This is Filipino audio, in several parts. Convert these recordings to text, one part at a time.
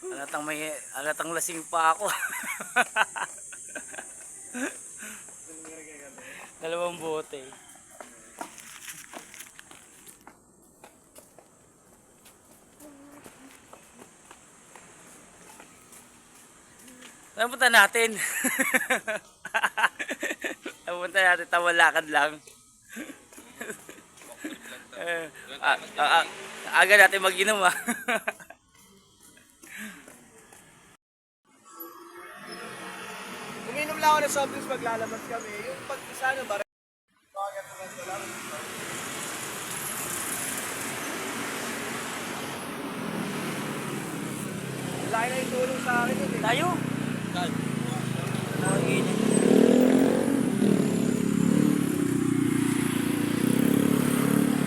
Halatang lasing pa ako. Dalawang bote. Saan punta natin? Punta natin, tawalakad lang. Aga natin mag-inom ah. Uminom lang ako ng soft drinks maglalabas kami. Yung pag-isa na ba? Bakit naman ito lang? Laki na yung tulong sa akin yun eh. Tayo? Nakakainit.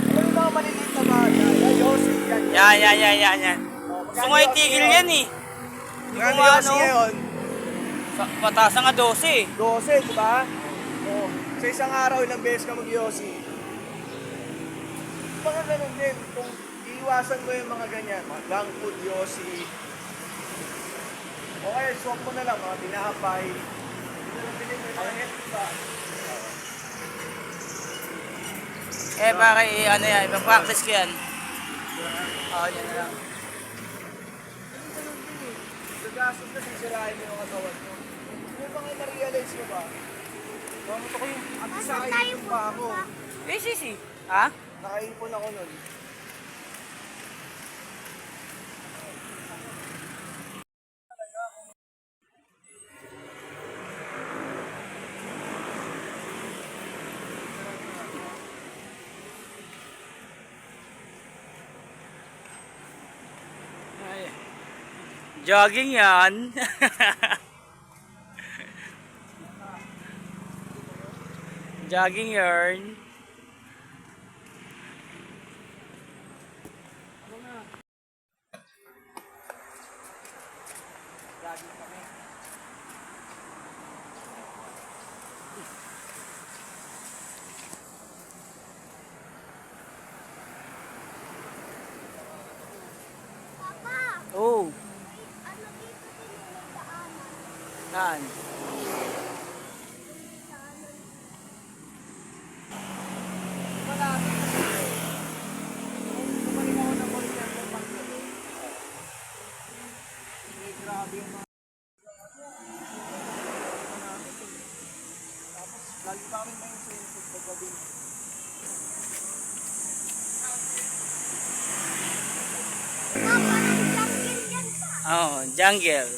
Ano yung mga maliliit na bata? Yossi, yan. Yan. Gusto ko itigil yan eh. Hindi ko Magkano Yossi ano. ngayon? Patasa nga 12 eh. 12, di ba? Oo. Sa isang araw, ilang beses ka mag-Yossi. Mga ganun din. Kung iiwasan mo yung mga ganyan, mga junk food, Yossi. O kaya, swap mo na lang, mga tinapay. Hindi na lang bilhin mo yung mga healthy ba? Eh bakit ano yan, ipapractice ko yan. Oo, yan na lang. Ganun din eh. Sa gastos na sisirahin mo yung katawan mo. May mga na-realize mo ba? Mamuto ko yung nakaipon pa ako. Eh, sisi. Ha? Nakaipon ako nun. Ay. Jogging yan. Jogging yarn. Oh, Ano dito din yung daanan? saan? Malapit na siya. Bumalik ako ng mall niya ng Pangkalo. Grabe yung mga... Tapos, lagi pa kami na yung swimming pool paggabi. Parang jungle yan pa. Oh, jungle.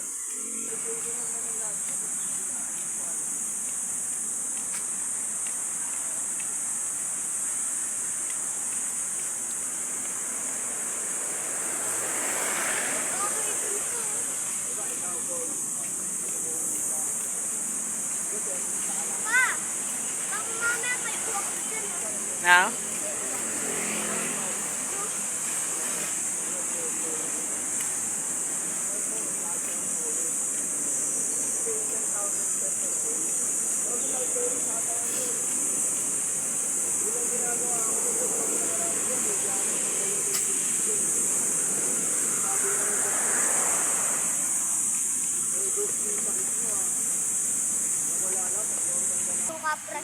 Pa, baka mamaya may uwak dyan. Now? Yung kapre,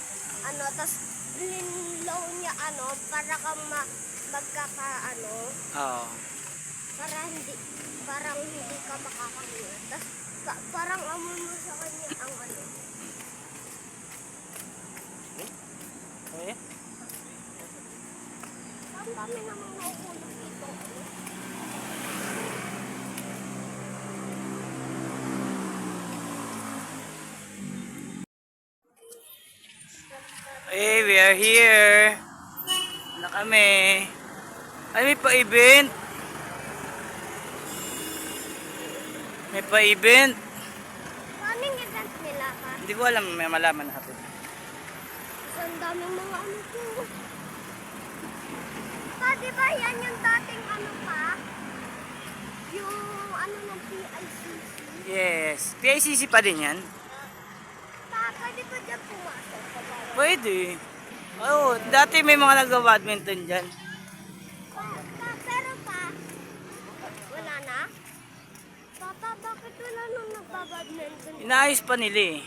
ano, tas linlaw niya, ano, para kang magkaka, ano, Oo. parang hindi ka makakahinga. Tas, parang amoy mo sa kanya ang ano. Eh? Ang dami namang nauulang dito, ano. Hey, we are here. Na kami. Ay, may pa-event. May pa-event. Anong event nila, pa? Hindi ko alam, may malaman natin. Ang daming mga ano po. Pa, di ba yan yung dating ano pa? Yung ano ng PICC? Yes. PICC pa din yan? Pa, pwede ko dyan pumasok. Pwede. Oo, dati may mga nag-badminton dyan. Pero pa, wala na? Pa, Ba't wala nung nagbabadminton? Inaayos pa nila eh.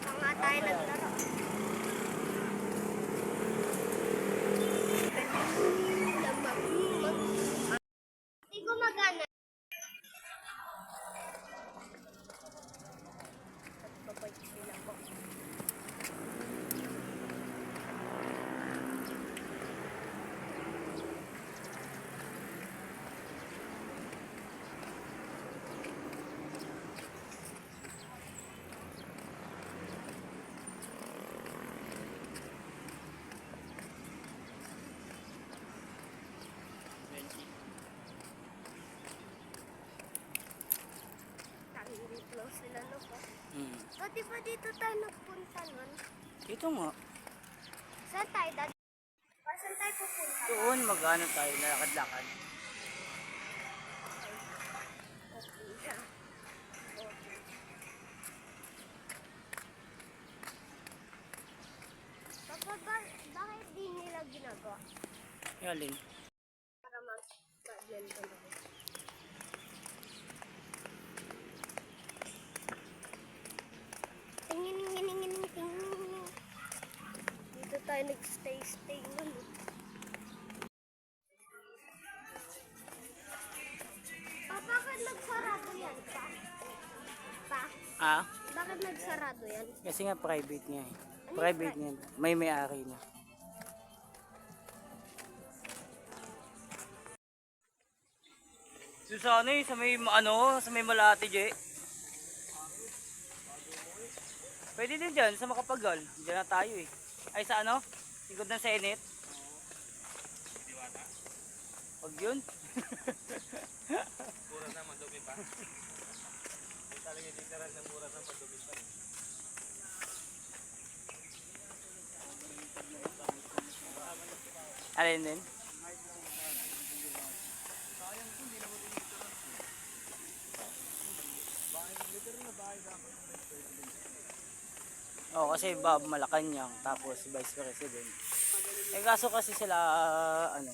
Mga tayo naglaro. Hindi gumagana. Babay sila po. Dito sila no po. Pati ba dito tayo nagpunta nun? Dito nga. Saan tayo dad? Saan tayo pupunta? Doon mag-ano tayo, lakad-lakad. Papa, bakit di nila ginagawa? Yaling. Para mag-badminton ako. Tingin. Dito tayo nag-stay nun. Bakit nagsarado yan pa? Pa? Ah? Bakit nagsarado yan? Kasi nga private nga eh. Private nga. May-ari na. So sa ano eh, sa may Malate Je. Pwede din dyan, sa Makapagal. Diyan na tayo eh. Ay sa ano? Likod ng Senate. Pag yun. Mura na, madumi pa. May talaga literal na mura na, madumi pa. Alin din? Oo, kasi Bob Malacanang, tapos Vice President. Eh kaso kasi sila, ano,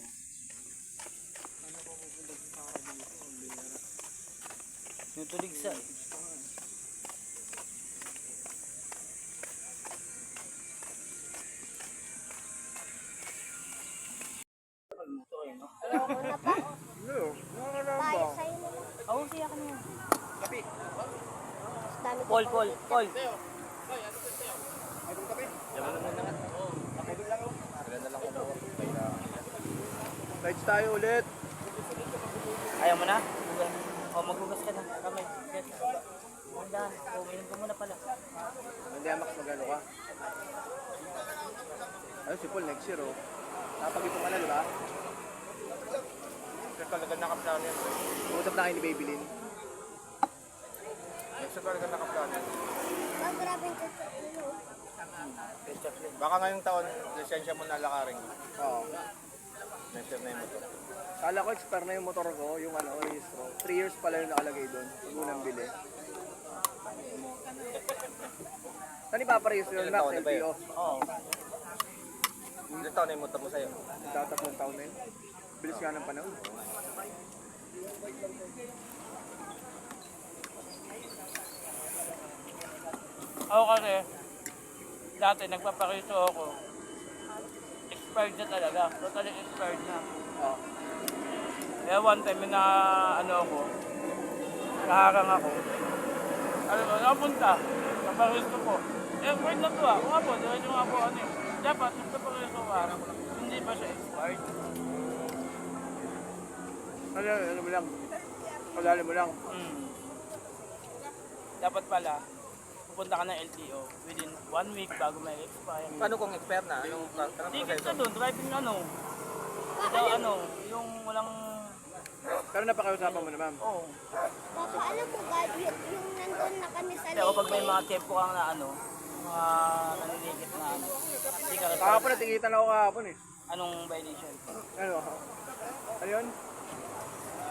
yung tulig sa, Ayoko na pa. Tayo sa'yo na lang. oo, siya ka na. Kapi. Dami ko Paul. Ay, kung kapi. Yaman naman na nga. Ay, doon lang ako. Wala na lang ako. Lights tayo ulit. Ayaw mo na? O, maghugas ka na. Kamay. Yes. Handa. O, minum ka muna pala. Hindi, Max, magano ka? Ayun, si Paul next year, oh. Nakapag-ipong ka na, di ba? Kasi talaga nakaplano yan. Uusap na kayo ni Babylin. Kasi talaga nakaplano yan. Oh, grabe yung ketchup nyo. Baka ngayong taon, lisensya mo na lakarin. Oo. Next year na yung motor. Kala ko expire na yung motor ko, yung ano, registro. 3 years pala yung nakalagay doon. Pag unang bili. Saan ipaparehistro yun, Ilang Max? taon na ba yun? LTO. Oo. Ilang taon na yung motor mo sa'yo? Tatatlong taon na yun. Bilis nga ng panahon. Ako kasi, dati nagpaparito ako. Expired na talaga. Totally expired na. Oo. Kaya one time na ano ako, naharang ako. Alam mo, napunta. Naparito ko. Expired na to ah. Kung nga po, diretso nga po ano eh. Dapat, nagpaparito ka. Hindi ba siya expired? Ano mo lang? Pagdali mo lang. Dapat pala, pupunta ka ng LTO within 1 week bago may expire. Paano kung expire na? Anong Ticket proseso? ka doon, driving ano. Ito ano, yung walang, Pero napakiusapan mo na, ma'am. oh. Papa, alam mo ba, yung nandun na kami sa Kasi ako pag may mga tempo kang na ano, mga naniligit na ano, hindi ka Kahapon natigitan ako kahapon eh. anong violation? Ano? Ano yun?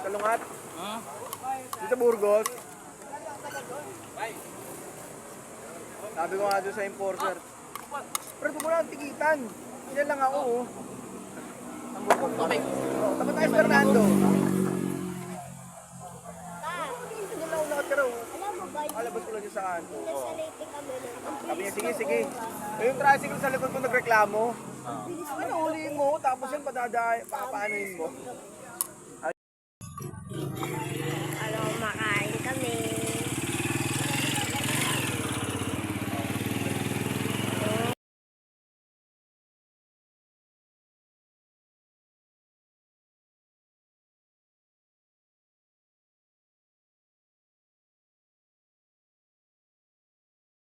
Salungat. Hmm? Dito Burgos. Sabi ko nga doon sa enforcer. Pero doon mo lang tikitan. Yan lang ako oh. Ang bukong tubig. Oh, tapat tayo sa Fernando. Doon lang ako nakatira oh. Alam mo ba, Alabas ko lang yung sa kanto. nasa late kami nun. Sabi niya, sige, sige. Eh, yung tricycle sa likod ko nagreklamo. Ano, uliin mo, tapos yan, papaanoin mo.